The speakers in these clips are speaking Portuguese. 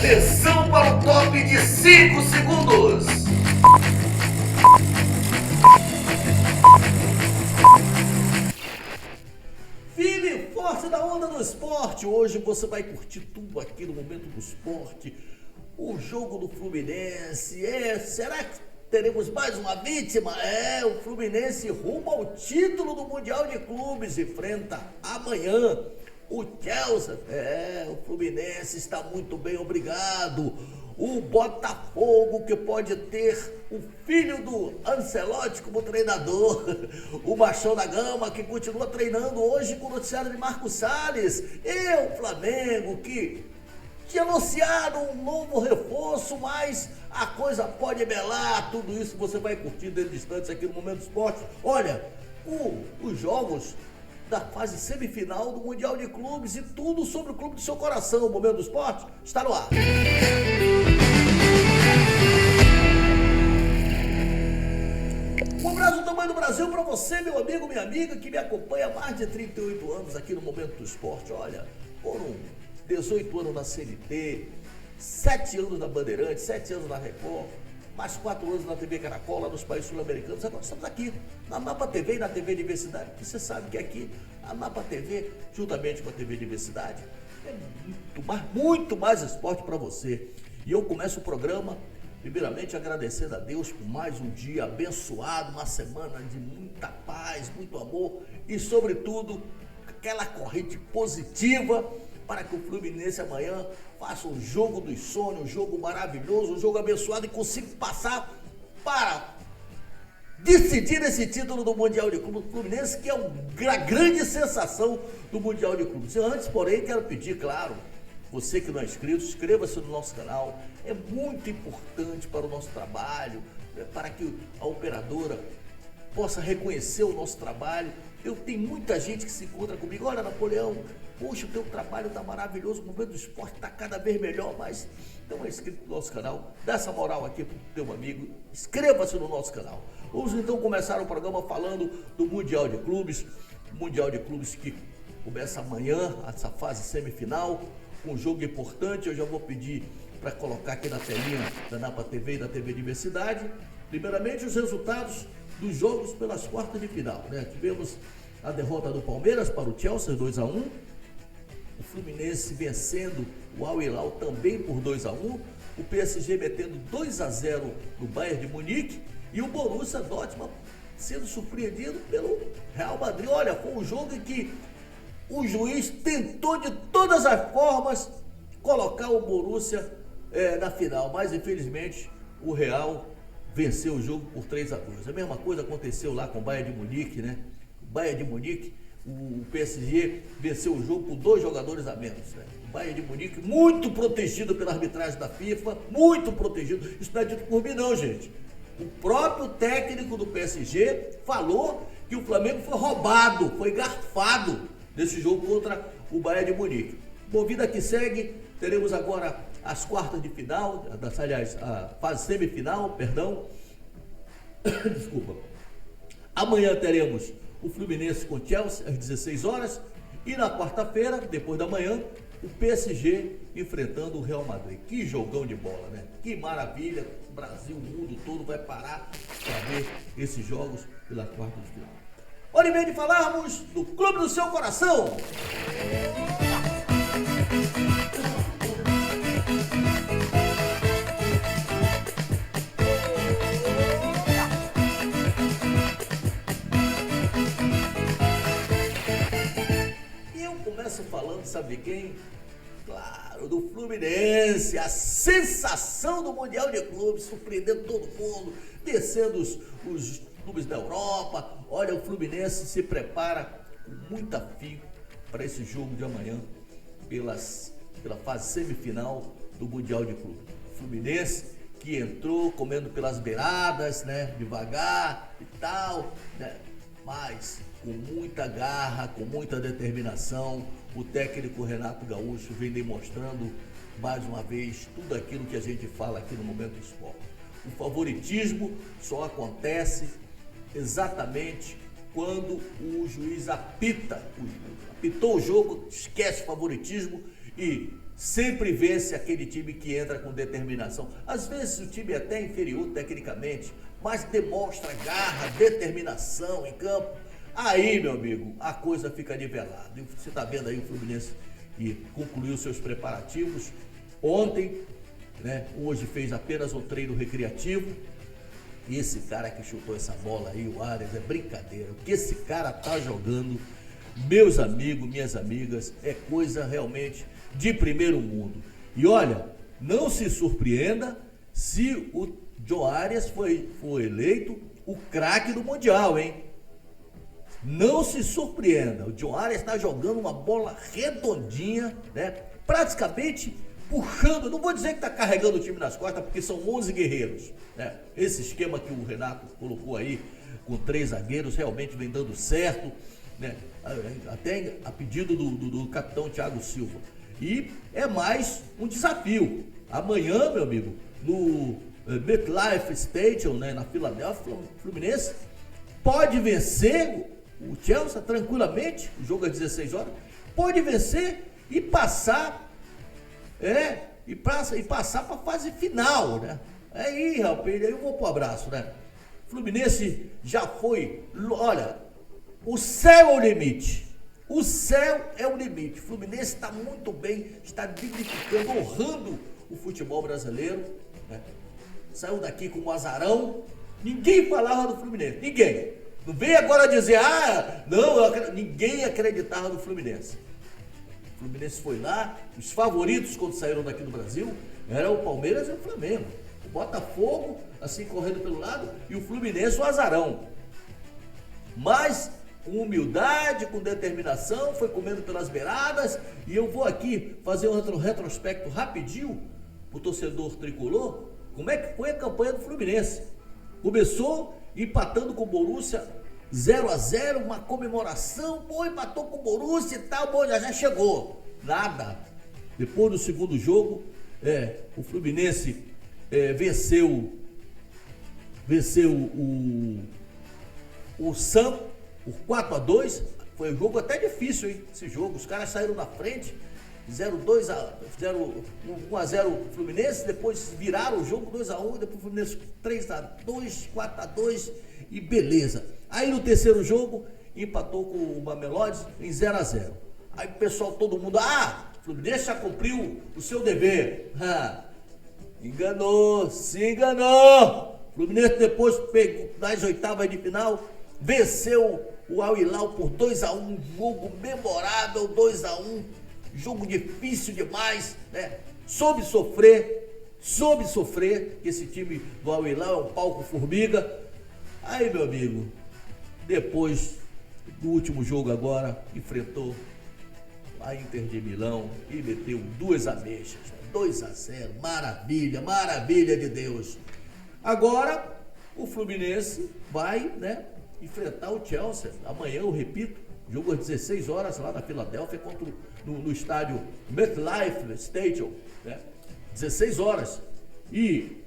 Atenção para o top de 5 segundos. Firme e forte da onda do esporte. Hoje você vai curtir tudo aqui no Momento do Esporte. O jogo do Fluminense. Será que teremos mais uma vítima? O Fluminense rumo ao título do Mundial de Clubes. Enfrenta amanhã o Chelsea. O Fluminense está muito bem, obrigado. O Botafogo, que pode ter o filho do Ancelotti como treinador. O Machão da Gama, que continua treinando hoje com o noticiário de Marcos Salles. E o Flamengo, que tinha anunciado um novo reforço, mas a coisa pode melar. Tudo isso você vai curtir dentro de instantes aqui no Momento do Esporte. Olha, os jogos da fase semifinal do Mundial de Clubes e tudo sobre o clube do seu coração. O Momento do Esporte está no ar. Um abraço do tamanho do Brasil para você, meu amigo, minha amiga, que me acompanha há mais de 38 anos aqui no Momento do Esporte. Olha, foram 18 anos na CNT, 7 anos na Bandeirantes, 7 anos na Record, mais 4 anos na TV Caracol, lá nos países sul-americanos. Agora estamos aqui na Napa TV e na TV Diversidade. Você sabe que aqui a Napa TV, juntamente com a TV Diversidade, é muito mais esporte para você. E eu começo o programa, primeiramente agradecendo a Deus por mais um dia abençoado, uma semana de muita paz, muito amor e, sobretudo, aquela corrente positiva para que o Fluminense amanhã faça um jogo dos sonhos, um jogo maravilhoso, um jogo abençoado e consiga passar para decidir esse título do Mundial de Clubes. O Fluminense, que é uma grande sensação do Mundial de Clubes. Antes, porém, quero pedir, claro, você que não é inscrito, inscreva-se no nosso canal. É muito importante para o nosso trabalho, para que a operadora possa reconhecer o nosso trabalho. Tem muita gente que se encontra comigo. Olha, Napoleão, poxa, o teu trabalho está maravilhoso, o Momento do Esporte está cada vez melhor, mas não é inscrito no nosso canal. Dá essa moral aqui para o teu amigo, inscreva-se no nosso canal. Vamos então começar o programa falando do Mundial de Clubes. Mundial de Clubes que começa amanhã, essa fase semifinal. Um jogo importante. Eu já vou pedir para colocar aqui na telinha da Napa TV e da TV Diversidade. Primeiramente, os resultados dos jogos pelas quartas de final, né? Tivemos a derrota do Palmeiras para o Chelsea, 2-1. O Fluminense vencendo o Al Hilal também por 2-1. O PSG metendo 2-0 no Bayern de Munique. E o Borussia Dortmund sendo surpreendido pelo Real Madrid. Olha, foi um jogo em que o juiz tentou de todas as formas colocar o Borussia na final, mas infelizmente o Real venceu o jogo por 3-2. A mesma coisa aconteceu lá com o Bayern de Munique, né? O Bayern de Munique, o PSG venceu o jogo com 2 jogadores a menos, né? O Bayern de Munique muito protegido pela arbitragem da FIFA, muito protegido. Isso não é dito por mim não, gente. O próprio técnico do PSG falou que o Flamengo foi roubado, foi garfado nesse jogo contra o Bayern de Munique. Bom, vida que segue, teremos agora as quartas de final, aliás, a fase semifinal, perdão. Desculpa. Amanhã teremos o Fluminense com o Chelsea às 16 horas e na quarta-feira, depois da manhã, o PSG enfrentando o Real Madrid. Que jogão de bola, né? Que maravilha. O Brasil, o mundo todo vai parar para ver esses jogos pela quarta de final. Hora e meia de falarmos do Clube do Seu Coração. E eu começo falando, sabe quem? Claro, do Fluminense, a sensação do Mundial de Clubes, surpreendendo todo mundo, vencendo os clubes da Europa. Olha, o Fluminense se prepara com muito afinco para esse jogo de amanhã pela fase semifinal do Mundial de Clubes. O Fluminense que entrou comendo pelas beiradas, né, devagar e tal, né, mas com muita garra, com muita determinação. O técnico Renato Gaúcho vem demonstrando mais uma vez tudo aquilo que a gente fala aqui no Momento do Esporte. O favoritismo só acontece exatamente quando o juiz apitou o jogo, esquece favoritismo e sempre vence aquele time que entra com determinação. Às vezes o time é até inferior tecnicamente, mas demonstra garra, determinação em campo. Aí, meu amigo, a coisa fica nivelada. E você está vendo aí o Fluminense que concluiu seus preparativos ontem, né? Hoje fez apenas um treino recreativo. E esse cara que chutou essa bola aí, o Arias, é brincadeira. O que esse cara tá jogando, meus amigos, minhas amigas, é coisa realmente de primeiro mundo. E olha, não se surpreenda se o John Arias foi eleito o craque do Mundial, hein? Não se surpreenda, o John Arias está jogando uma bola redondinha, né? Praticamente puxando, não vou dizer que está carregando o time nas costas, porque são 11 guerreiros, né? Esse esquema que o Renato colocou aí, com 3 zagueiros, realmente vem dando certo, né? Até a pedido do capitão Thiago Silva. E é mais um desafio. Amanhã, meu amigo, no MetLife Stadium, né, na Filadélfia, o Fluminense pode vencer o Chelsea tranquilamente, o jogo é 16 horas, pode vencer e passar, passar para a fase final, né? Aí, rapaz, aí eu vou pro abraço, né? Fluminense já foi, olha, o céu é o limite. O céu é o limite. O Fluminense está muito bem, está dignificando, honrando o futebol brasileiro, né? Saiu daqui com um azarão. Ninguém falava do Fluminense, ninguém. Não vem agora dizer, ninguém acreditava no Fluminense. O Fluminense foi lá, os favoritos quando saíram daqui do Brasil eram o Palmeiras e o Flamengo. O Botafogo, assim, correndo pelo lado, e o Fluminense, o azarão. Mas, com humildade, com determinação, foi comendo pelas beiradas, e eu vou aqui fazer um retrospecto rapidinho pro torcedor tricolor, como é que foi a campanha do Fluminense. Começou empatando com o Borussia 0-0, uma comemoração, empatou com o Borussia e tal, já chegou. Nada. Depois do segundo jogo, o Fluminense venceu o Santos por 4-2. Foi um jogo até difícil, hein? Esse jogo, os caras saíram na frente, 1-0 Fluminense, depois viraram o jogo 2-1, depois o Fluminense 3-2, 4-2 e beleza. Aí no terceiro jogo empatou com o Mamelodi em 0-0. Aí o pessoal, todo mundo, o Fluminense já cumpriu o seu dever. Enganou, se enganou. O Fluminense depois pegou nas oitavas de final, venceu o Al Hilal por 2-1, um jogo memorável, 2-1. Jogo difícil demais, né? Soube sofrer, que esse time do Al Hilal é um palco formiga. Aí, meu amigo, depois do último jogo agora, enfrentou a Inter de Milão e meteu 2 ameixas, 2-0, maravilha de Deus. Agora, o Fluminense vai, né, enfrentar o Chelsea, amanhã, eu repito, jogo às 16 horas lá na Filadélfia, no estádio MetLife Stadium, né? 16 horas. E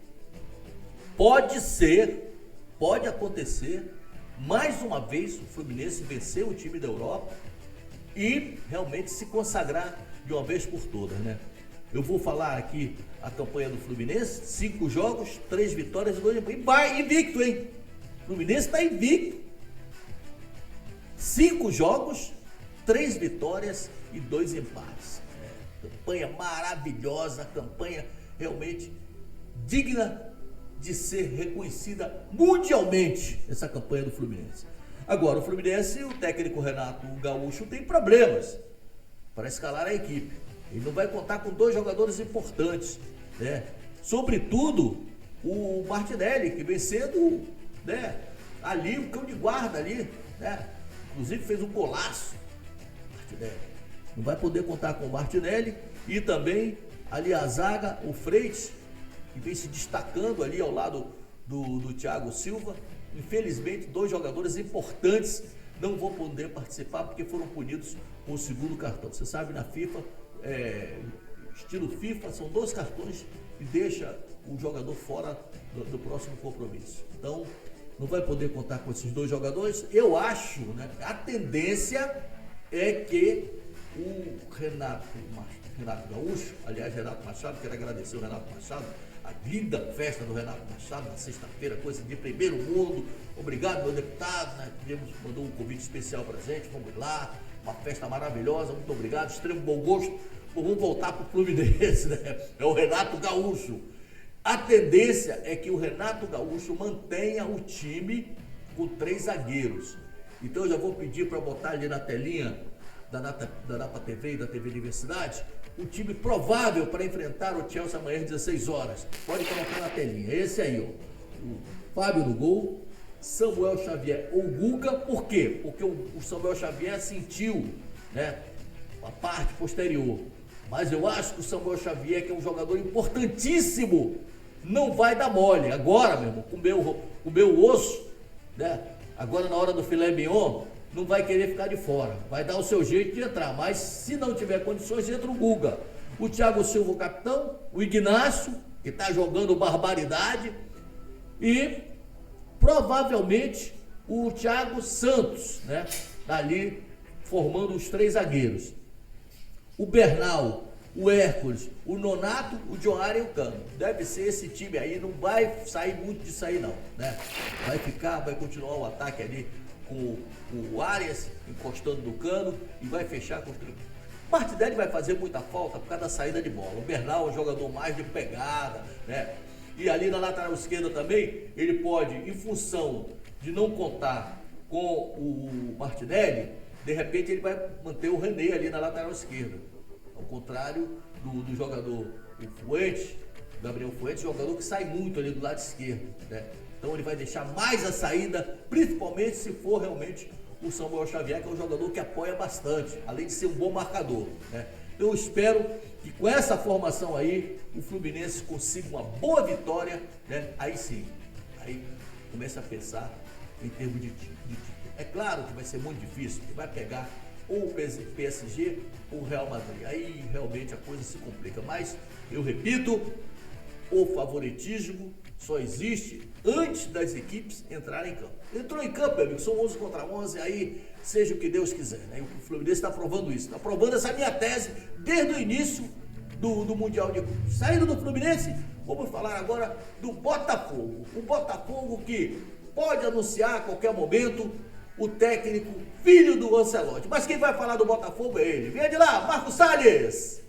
pode acontecer, mais uma vez, o Fluminense vencer o time da Europa e realmente se consagrar de uma vez por todas, né? Eu vou falar aqui a campanha do Fluminense, 5 jogos, 3 vitórias e 2 empates. E vai invicto, hein? O Fluminense está invicto. 5 jogos, 3 vitórias e 2 empates. Campanha maravilhosa, campanha realmente digna de ser reconhecida mundialmente, essa campanha do Fluminense. Agora, o Fluminense, o técnico Renato Gaúcho tem problemas para escalar a equipe. Ele não vai contar com 2 jogadores importantes, né? Sobretudo o Martinelli, que vem sendo, né, ali o cão de guarda ali, né? Inclusive fez um golaço. Martinelli não vai poder contar com o Martinelli, e também ali a zaga, o Freitas, que vem se destacando ali ao lado do Thiago Silva. Infelizmente, 2 jogadores importantes não vão poder participar porque foram punidos com o segundo cartão. Você sabe, na FIFA, estilo FIFA, são 2 cartões e deixa o jogador fora do próximo compromisso. Então, não vai poder contar com esses 2 jogadores. Eu acho, né, a tendência é que o Renato Gaúcho, aliás, Renato Machado, quero agradecer o Renato Machado, a linda festa do Renato Machado na sexta-feira, coisa de primeiro mundo. Obrigado, meu deputado, né? Mandou um convite especial pra gente, vamos lá, uma festa maravilhosa, muito obrigado, extremo bom gosto. Bom, vamos voltar pro Fluminense, né? É o Renato Gaúcho. A tendência é que o Renato Gaúcho mantenha o time com 3 zagueiros. Então eu já vou pedir para botar ali na telinha da Napa TV e da TV Universidade o time provável para enfrentar o Chelsea amanhã às 16 horas. Pode colocar na telinha. Esse aí, ó. O Fábio no gol, Samuel Xavier ou Guga. Por quê? Porque o Samuel Xavier sentiu, né, a parte posterior. Mas eu acho que o Samuel Xavier, que é um jogador importantíssimo, não vai dar mole. Agora, meu irmão, com o meu osso, né? Agora na hora do filé mignon, não vai querer ficar de fora. Vai dar o seu jeito de entrar. Mas se não tiver condições, entra o Guga. O Thiago Silva, o capitão. O Ignacio, que está jogando barbaridade. E provavelmente o Thiago Santos, né? Ali formando os 3 zagueiros. O Bernal, o Hércules, o Nonato, o Joara e o Cano. Deve ser esse time aí, não vai sair muito disso aí não, né? Vai continuar o ataque ali com o Arias encostando no Cano e vai fechar com os três. Martinelli vai fazer muita falta por causa da saída de bola. O Bernal é um jogador mais de pegada, né? E ali na lateral esquerda também, ele pode, em função de não contar com o Martinelli, de repente ele vai manter o René ali na lateral esquerda. Ao contrário do jogador Fuentes, Gabriel Fuentes, jogador que sai muito ali do lado esquerdo, né? Então ele vai deixar mais a saída, principalmente se for realmente o Samuel Xavier, que é um jogador que apoia bastante, além de ser um bom marcador, né? Então eu espero que com essa formação aí, o Fluminense consiga uma boa vitória, né? Aí sim, aí começa a pensar em termos de título. É claro que vai ser muito difícil, que vai pegar ou o PSG ou o Real Madrid. Aí realmente a coisa se complica. Mas, eu repito, o favoritismo só existe antes das equipes entrarem em campo. Entrou em campo, meu amigo, são 11 contra 11, aí seja o que Deus quiser, né? E o Fluminense está provando isso, está provando essa minha tese desde o início do Mundial de Clubes. Saindo do Fluminense, vamos falar agora do Botafogo. O Botafogo que pode anunciar a qualquer momento o técnico filho do Ancelotti. Mas quem vai falar do Botafogo é ele. Venha de lá, Marcos Salles!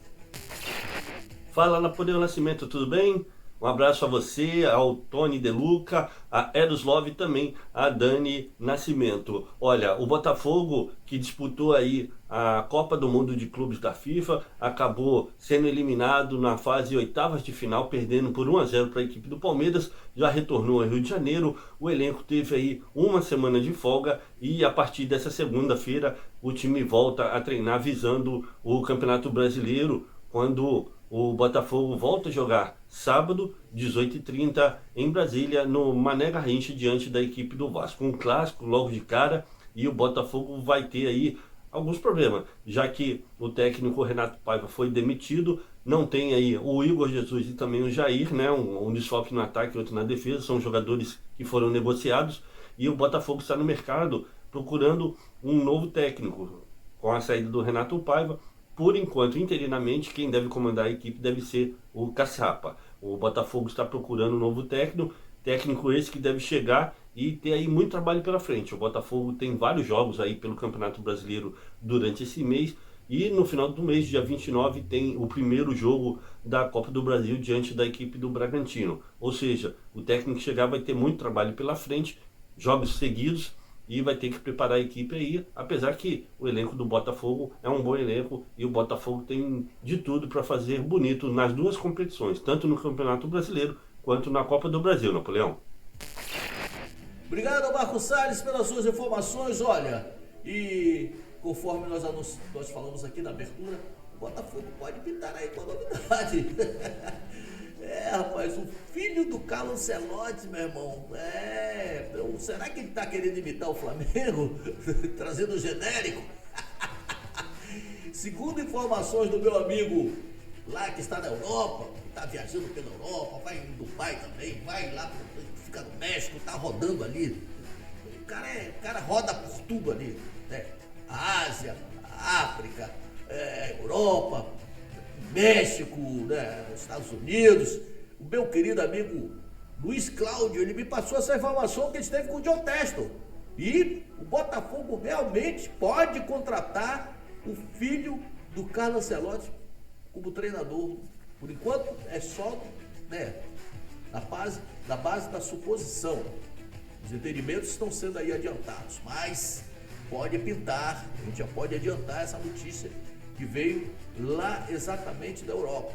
Fala, Napoleão Nascimento, tudo bem? Um abraço a você, ao Tony De Luca, a Eruslov e também a Dani Nascimento. Olha, o Botafogo, que disputou aí a Copa do Mundo de Clubes da FIFA, acabou sendo eliminado na fase oitavas de final, perdendo por 1-0 para a equipe do Palmeiras, já retornou ao Rio de Janeiro. O elenco teve aí uma semana de folga e a partir dessa segunda-feira o time volta a treinar visando o Campeonato Brasileiro, quando o Botafogo volta a jogar sábado, 18h30, em Brasília, no Mané Garrincha, diante da equipe do Vasco. Um clássico logo de cara, e o Botafogo vai ter aí alguns problemas, já que o técnico Renato Paiva foi demitido, não tem aí o Igor Jesus e também o Jair, né? Um desfalque no ataque e outro na defesa, são jogadores que foram negociados, e o Botafogo está no mercado procurando um novo técnico. Com a saída do Renato Paiva, por enquanto, interinamente, quem deve comandar a equipe deve ser o Caçapa. O Botafogo está procurando um novo técnico esse que deve chegar e ter aí muito trabalho pela frente. O Botafogo tem vários jogos aí pelo Campeonato Brasileiro durante esse mês, e no final do mês, dia 29, tem o primeiro jogo da Copa do Brasil diante da equipe do Bragantino. Ou seja, o técnico que chegar vai ter muito trabalho pela frente, jogos seguidos, e vai ter que preparar a equipe aí, apesar que o elenco do Botafogo é um bom elenco e o Botafogo tem de tudo para fazer bonito nas duas competições, tanto no Campeonato Brasileiro quanto na Copa do Brasil, Napoleão. Obrigado, Marcos Salles, pelas suas informações. Olha, e conforme nós falamos aqui na abertura, o Botafogo pode pintar aí com a novidade. Rapaz, o filho do Carlo Ancelotti, meu irmão. Então, será que ele tá querendo imitar o Flamengo? Trazendo o genérico? Segundo informações do meu amigo lá que está na Europa, que está viajando pela Europa, vai em Dubai também, vai lá, fica no México, tá rodando ali. O cara roda por tudo ali, né? A Ásia, a África, Europa, México, né, Estados Unidos. O meu querido amigo Luiz Cláudio, ele me passou essa informação que ele esteve com o John Textor. E o Botafogo realmente pode contratar o filho do Carlo Ancelotti como treinador. Por enquanto é só, né, na base da suposição. Os entendimentos estão sendo aí adiantados, mas pode pintar, a gente já pode adiantar essa notícia que veio lá exatamente da Europa.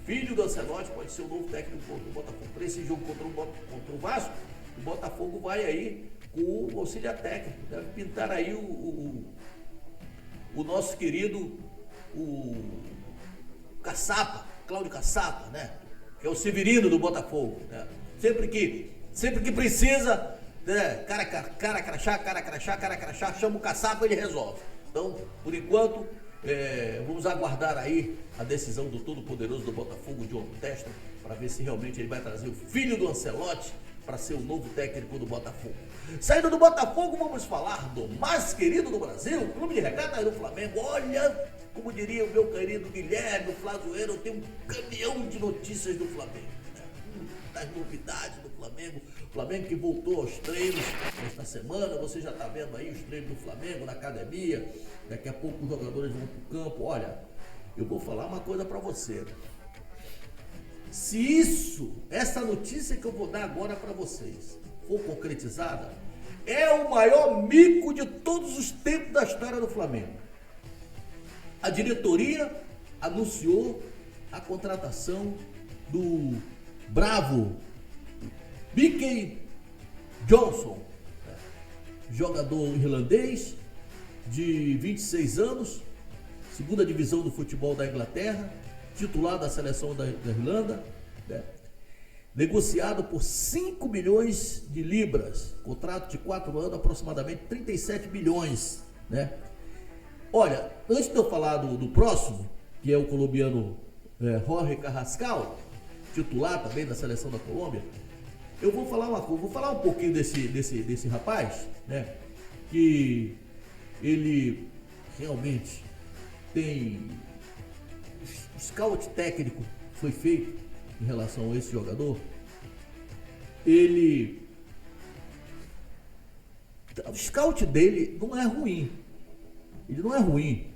Filho do Ancelotti pode ser o novo técnico do Botafogo. Para esse jogo contra o Vasco, o Botafogo vai aí com o auxiliar técnico. Deve pintar aí o nosso querido Caçapa, Cláudio Caçapa, né? Que é o Severino do Botafogo, né? Sempre que precisa, né? Cara crachá, chama o Caçapa, ele resolve. Então, por enquanto, vamos aguardar aí a decisão do todo-poderoso do Botafogo, John Textor, para ver se realmente ele vai trazer o filho do Ancelotti para ser o novo técnico do Botafogo. Saindo do Botafogo, vamos falar do mais querido do Brasil, Clube de Regatas do Flamengo. Olha, como diria o meu querido Guilherme, o Flazoeiro, eu tenho um caminhão de notícias do Flamengo, né? Das novidades do Flamengo. O Flamengo que voltou aos treinos esta semana, você já está vendo aí os treinos do Flamengo na academia. Daqui a pouco os jogadores vão para o campo. Olha, eu vou falar uma coisa para você. Se essa notícia que eu vou dar agora para vocês, for concretizada, é o maior mico de todos os tempos da história do Flamengo. A diretoria anunciou a contratação do bravo Mickey Johnson, jogador irlandês de 26 anos, segunda divisão do futebol da Inglaterra, titular da seleção da Irlanda, né? Negociado por 5 milhões de libras, contrato de 4 anos, aproximadamente 37 milhões, né? Olha, antes de eu falar do próximo, que é o colombiano Jorge Carrascal, titular também da seleção da Colômbia, eu vou falar uma coisa, vou falar um pouquinho desse rapaz, né? Que ele realmente tem... O scout técnico foi feito em relação a esse jogador. O scout dele não é ruim. Ele não é ruim,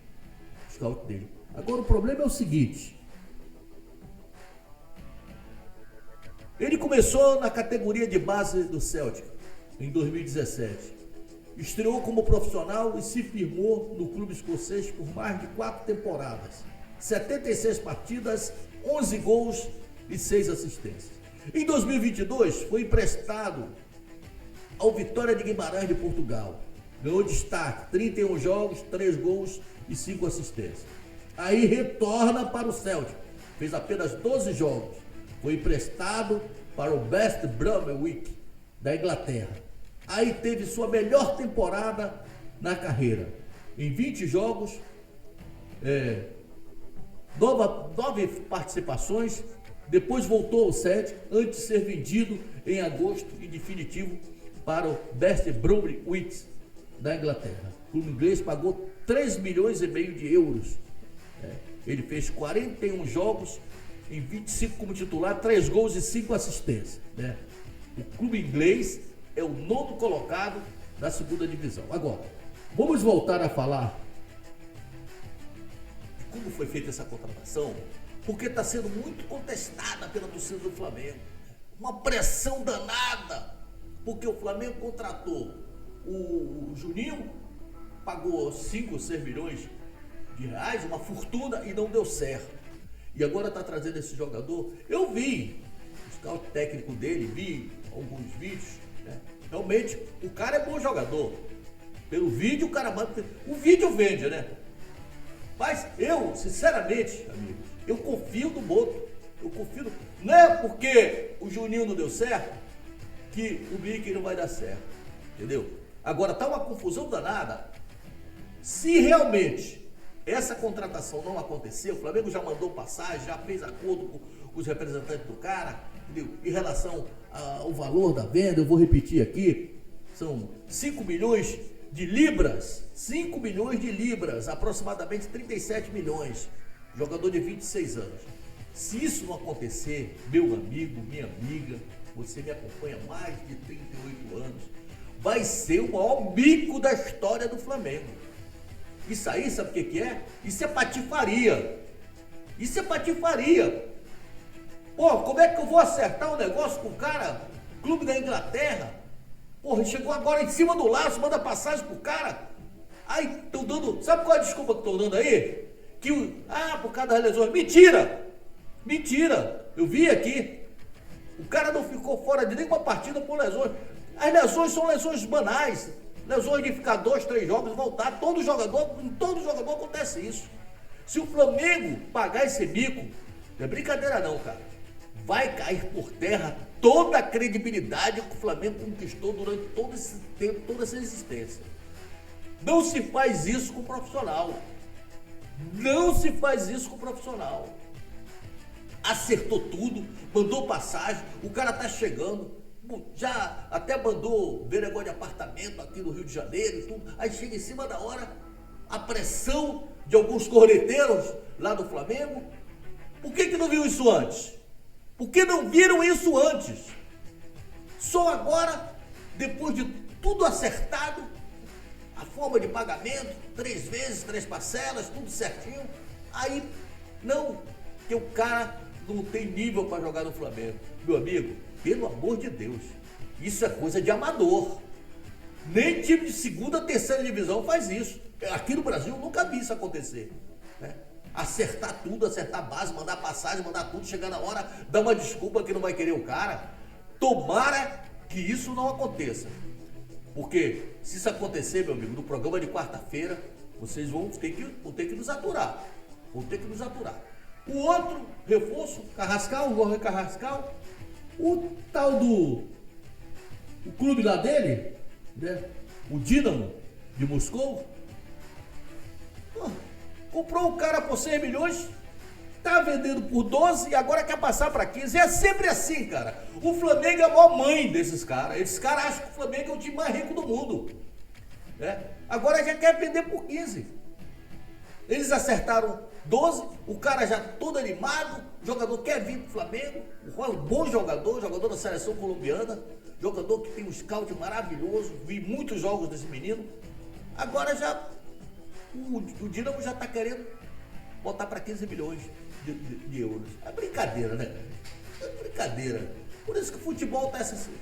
o scout dele. Agora o problema é o seguinte. Ele começou na categoria de base do Celtic em 2017. Estreou como profissional e se firmou no clube escocês por mais de 4 temporadas. 76 partidas, 11 gols e 6 assistências. Em 2022, foi emprestado ao Vitória de Guimarães de Portugal. Ganhou destaque, 31 jogos, 3 gols e 5 assistências. Aí retorna para o Celtic. Fez apenas 12 jogos. Foi emprestado para o West Bromwich da Inglaterra. Aí teve sua melhor temporada na carreira. Em 20 jogos, 9 participações, depois voltou ao Celtic, antes de ser vendido em agosto, em definitivo, para o West Bromwich da Inglaterra. O clube inglês pagou 3 milhões e meio de euros. Ele fez 41 jogos, em 25 como titular, 3 gols e 5 assistências. O clube inglês é o 9º colocado da segunda divisão. Agora, vamos voltar a falar de como foi feita essa contratação, porque está sendo muito contestada pela torcida do Flamengo. Uma pressão danada, porque o Flamengo contratou o Juninho, pagou 5 ou 6 milhões de reais, uma fortuna, e não deu certo. E agora está trazendo esse jogador. Eu vi o scout técnico dele, vi alguns vídeos, né? Realmente, o cara é bom jogador. Pelo vídeo, o cara manda. O vídeo vende, né? Mas eu, sinceramente, amigos, eu confio no Boto. Eu confio. Não é porque o Juninho não deu certo que o Mickey não vai dar certo. Entendeu? Agora, tá uma confusão danada. Se realmente essa contratação não aconteceu, o Flamengo já mandou passagem, já fez acordo com os representantes do cara, entendeu? Em relação ao valor da venda, eu vou repetir aqui, são 5 milhões de libras, 5 milhões de libras, aproximadamente 37 milhões, jogador de 26 anos. Se isso não acontecer, meu amigo, minha amiga, você me acompanha há mais de 38 anos, vai ser o maior mico da história do Flamengo. Isso aí, sabe o que é? Isso é patifaria. Isso é patifaria. Pô, como é que eu vou acertar um negócio com o cara, clube da Inglaterra? Porra, chegou agora em cima do laço, manda passagem pro cara. Aí estão dando, sabe qual é a desculpa que estão dando aí? Por causa das lesões. Mentira! Mentira! Eu vi aqui. O cara não ficou fora de nenhuma partida por lesões. As lesões são lesões banais. Lesões de ficar 2, 3 jogos e voltar. Em todo jogador acontece isso. Se o Flamengo pagar esse bico, não é brincadeira não, cara. Vai cair por terra toda a credibilidade que o Flamengo conquistou durante todo esse tempo, toda essa existência. Não se faz isso com o profissional. Não se faz isso com o profissional. Acertou tudo, mandou passagem, o cara tá chegando, já até mandou ver negócio de apartamento aqui no Rio de Janeiro e tudo. Aí chega em cima da hora, a pressão de alguns corneteiros lá do Flamengo. Por que não viu isso antes? Por que não viram isso antes? Só agora, depois de tudo acertado, a forma de pagamento, 3 vezes, 3 parcelas, tudo certinho. Aí, não, que o cara não tem nível para jogar no Flamengo. Meu amigo, pelo amor de Deus, isso é coisa de amador. Nem time de segunda, terceira divisão faz isso. Aqui no Brasil eu nunca vi isso acontecer, né? Acertar tudo, acertar a base, mandar passagem, mandar tudo, chegar na hora, dar uma desculpa que não vai querer o cara. Tomara que isso não aconteça. Porque se isso acontecer, meu amigo, no programa de quarta-feira, vocês vão ter que nos aturar. Vão ter que nos aturar. O outro reforço, Carrascal, o Jorge Carrascal, o tal do o clube lá dele, né? O Dinamo de Moscou, comprou o cara por 6 milhões, tá vendendo por 12 e agora quer passar para 15. É sempre assim, cara. O Flamengo é a maior mãe desses caras. Esses caras acham que o Flamengo é o time mais rico do mundo, né? Agora já quer vender por 15. Eles acertaram 12, o cara já todo animado, o jogador quer vir pro Flamengo, um bom jogador da seleção colombiana, jogador que tem um scout maravilhoso, vi muitos jogos desse menino. Agora já o Dinamo já está querendo botar para 15 milhões de euros. É brincadeira, né? É brincadeira. Por isso que o futebol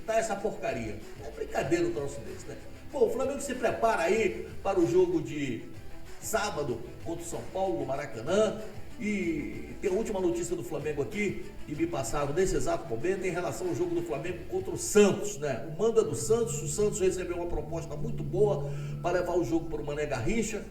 tá essa porcaria. É brincadeira o troço desse, né? Pô, o Flamengo se prepara aí para o jogo de sábado contra o São Paulo no Maracanã. E tem a última notícia do Flamengo aqui, que me passaram nesse exato momento, em relação ao jogo do Flamengo contra o Santos, né? O manda do Santos, o Santos recebeu uma proposta muito boa para levar o jogo para o Mané Garrincha,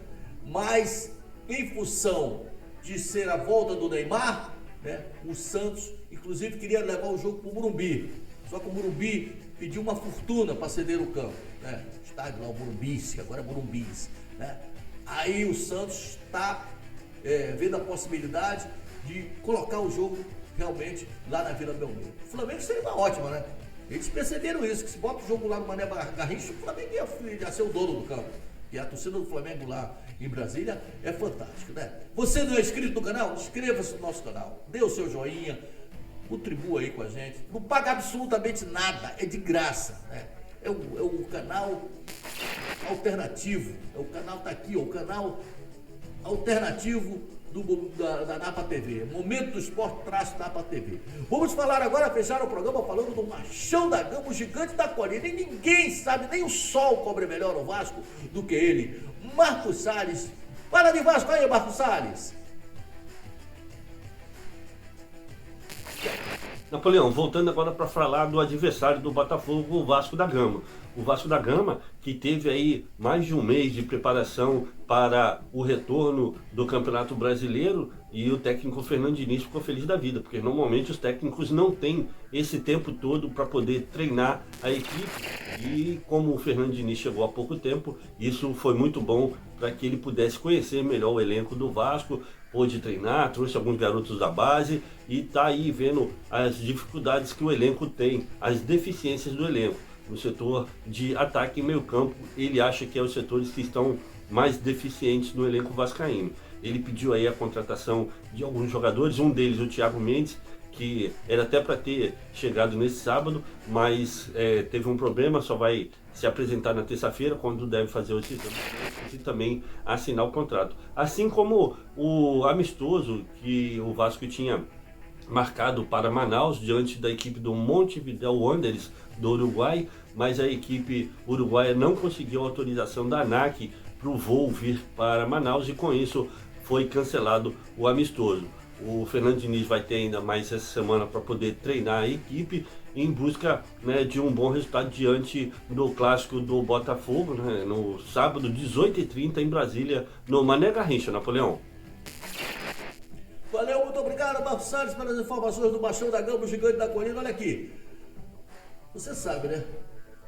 mas em função de ser a volta do Neymar, né? O Santos, inclusive, queria levar o jogo para o Morumbi, só que o Morumbi pediu uma fortuna para ceder o campo, né? Estádio lá, o Morumbice, agora é Morumbis, né? Aí o Santos está vendo a possibilidade de colocar o jogo realmente lá na Vila Belmiro. O Flamengo seria uma ótima, né? Eles perceberam isso, que se bota o jogo lá no Mané Garrincha, o Flamengo ia ser o dono do campo. E a torcida do Flamengo lá em Brasília é fantástica, né? Você não é inscrito no canal? Inscreva-se no nosso canal, dê o seu joinha, contribua aí com a gente. Não paga absolutamente nada, é de graça, né? É o canal alternativo, o canal tá aqui, o canal alternativo da Napa TV, Momento do Esporte Napa TV. Vamos falar agora, fechar o programa falando do machão da gama, o gigante da colina. E ninguém sabe, nem o sol cobre melhor o Vasco do que ele, Marcos Salles. Fala de Vasco aí, Marcos Salles. Napoleão, voltando agora para falar do adversário do Botafogo, o Vasco da Gama. O Vasco da Gama, que teve aí mais de um mês de preparação para o retorno do Campeonato Brasileiro, e o técnico Fernando Diniz ficou feliz da vida, porque normalmente os técnicos não têm esse tempo todo para poder treinar a equipe, e como o Fernando Diniz chegou há pouco tempo, isso foi muito bom para que ele pudesse conhecer melhor o elenco do Vasco, pôde treinar, trouxe alguns garotos da base e está aí vendo as dificuldades que o elenco tem, as deficiências do elenco. no setor de ataque e meio campo. Ele acha que é os setores que estão mais deficientes no elenco vascaíno. Ele pediu aí a contratação de alguns jogadores, um deles o Thiago Mendes, que era até para ter chegado nesse sábado, mas teve um problema, só vai se apresentar na terça-feira, quando deve fazer o exame e também assinar o contrato. Assim como o amistoso que o Vasco tinha marcado para Manaus, diante da equipe do Montevideo Wanderers do Uruguai, mas a equipe uruguaia não conseguiu a autorização da ANAC para o voo vir para Manaus e com isso foi cancelado o amistoso. O Fernando Diniz vai ter ainda mais essa semana para poder treinar a equipe em busca, né, de um bom resultado diante do clássico do Botafogo, né, no sábado, 18h30 em Brasília, no Mané Garrincha, Napoleão. Valeu, muito obrigado, Marcos Salles, pelas informações do Baixão da Gama, o Gigante da Colina. Olha aqui, você sabe, né?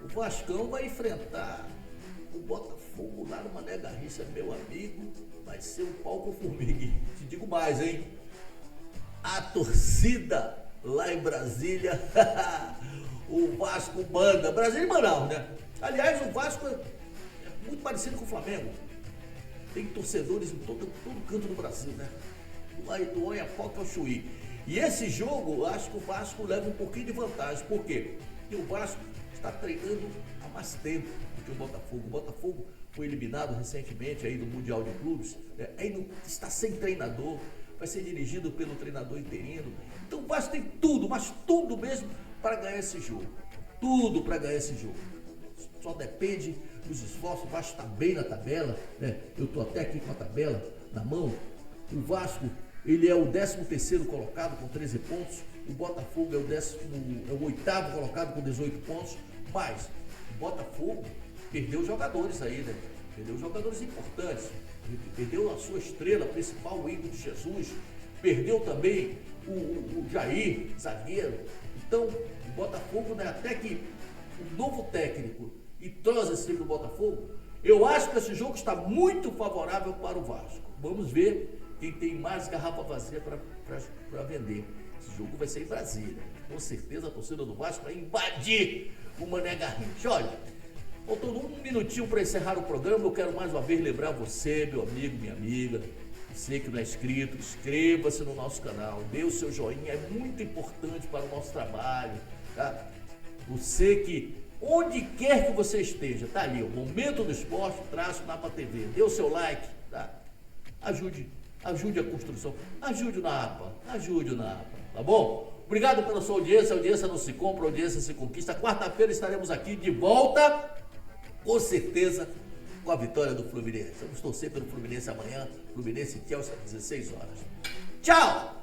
O Vascão vai enfrentar o Botafogo lá no Mané Garrincha, meu amigo. Vai ser um pau com formiga. Te digo mais, hein? A torcida lá em Brasília, o Vasco manda, Brasília e Manaus, né? Aliás, o Vasco é muito parecido com o Flamengo. Tem torcedores em todo canto do Brasil, né? Do Oiapoque ao Chuí. E esse jogo, eu acho que o Vasco leva um pouquinho de vantagem. Por quê? Porque o Vasco está treinando há mais tempo do que o Botafogo. O Botafogo foi eliminado recentemente aí do Mundial de Clubes, né? Aí está sem treinador, vai ser dirigido pelo treinador interino. Então o Vasco tem tudo, mas tudo mesmo para ganhar esse jogo. Tudo para ganhar esse jogo. Só depende dos esforços. O Vasco está bem na tabela, né? Eu estou até aqui com a tabela na mão. O Vasco, ele é o 13º colocado com 13 pontos. O Botafogo é o 8º colocado com 18 pontos. Mas o Botafogo perdeu jogadores aí, né? Perdeu jogadores importantes. Perdeu a sua estrela principal, o Igor de Jesus. Perdeu também o Jair, zagueiro. Então, o Botafogo, né, até que o novo técnico entrosa esse time do Botafogo, eu acho que esse jogo está muito favorável para o Vasco. Vamos ver quem tem mais garrafa vazia para vender. Esse jogo vai ser em Brasília. Com certeza a torcida do Vasco vai invadir o Mané Garrincha. Olha, faltando um minutinho para encerrar o programa, eu quero mais uma vez lembrar você, meu amigo, minha amiga, você que não é inscrito, inscreva-se no nosso canal, dê o seu joinha, é muito importante para o nosso trabalho, tá? Você que, onde quer que você esteja, tá ali, o Momento do Esporte, _Napa TV, dê o seu like, tá? Ajude a construção, ajude o Napa, tá bom? Obrigado pela sua audiência, a audiência não se compra, a audiência se conquista. Quarta-feira estaremos aqui de volta, com certeza, com a vitória do Fluminense. Vamos torcer pelo Fluminense amanhã, Fluminense e Chelsea às 16 horas. Tchau!